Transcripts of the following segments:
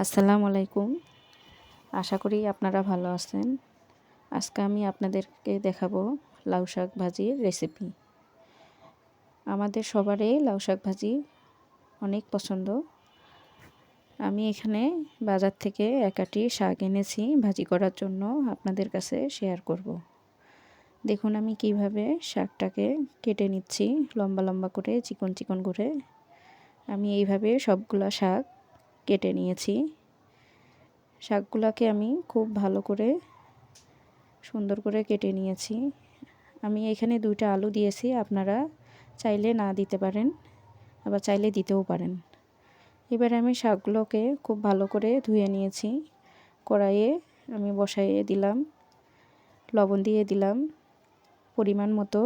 আসসালামু আলাইকুম। আশা করি আপনারা ভালো আছেন। আজকে আমি আপনাদেরকে দেখাবো লাউ শাক ভাজির রেসিপি। আমাদের সবারই লাউ শাক ভাজি অনেক পছন্দ। আমি এখানে বাজার থেকে এক আঁটি শাক এনেছি ভাজি করার জন্য, আপনাদের কাছে শেয়ার করব। দেখুন আমি কিভাবে শাকটাকে কেটে নিচ্ছি, লম্বা লম্বা করে, চিকন চিকন করে। আমি এইভাবে সবগুলা শাক কেটে নিয়েছি। শাকগুলাকে আমি খুব ভালো করে সুন্দর করে কেটে নিয়েছি। আমি এখানে 2টা আলু দিয়েছি, আপনারা চাইলে না দিতে পারেন, আবার চাইলে দিতেও পারেন। এবারে আমি শাকগুলোকে খুব ভালো করে ধুয়ে নিয়েছি। কড়াইয়ে আমি বসাইয়ে দিলাম, লবণ দিয়ে দিলাম পরিমাণ মতো,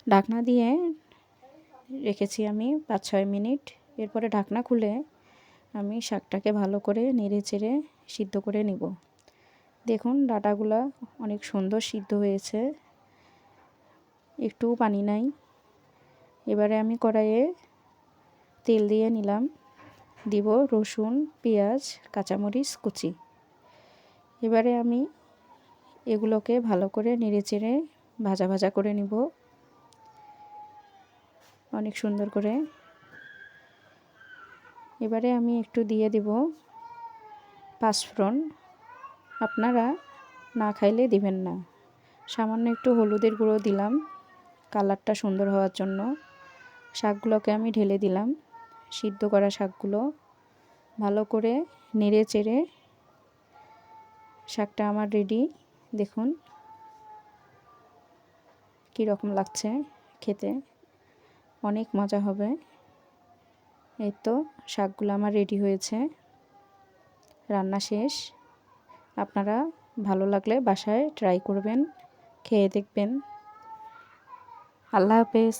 ঢাকনা দিয়ে রেখেছি আমি 5-6 মিনিট। এরপরে ঢাকনা খুলে আমি শাকটাকে ভালো করে নেড়ে চেড়ে সিদ্ধ করে নিব। দেখুন ডাঁটাগুলা অনেক সুন্দর সিদ্ধ হয়েছে, একটু পানি নাই। এবারে আমি কড়াইয়ে তেল দিয়ে নিলাম, দিব রসুন, পেঁয়াজ, কাঁচামরিচ কুচি। এবারে আমি এগুলোকে ভালো করে নেড়ে চেড়ে ভাজা ভাজা করে নিব অনেক সুন্দর করে। এবারে আমি একটু দিয়ে দিব পাঁচফোড়ন, আপনারা না খাইলে দিবেন না। সামান্য একটু হলুদের গুঁড়ো দিলাম কালারটা সুন্দর হওয়ার জন্য। শাকগুলোকে আমি ঢেলে দিলাম, সিদ্ধ করা শাকগুলো ভালো করে নেড়ে চেড়ে শাকটা আমার রেডি। দেখুন কী রকম লাগছে খেতে, অনেক মজা হবে। এই তো শাকগুলো আমার রেডি হয়েছে, রান্না শেষ। আপনারা ভালো লাগলে বাসায় ট্রাই করবেন, খেয়ে দেখবেন। আল্লাহ হাফেজ।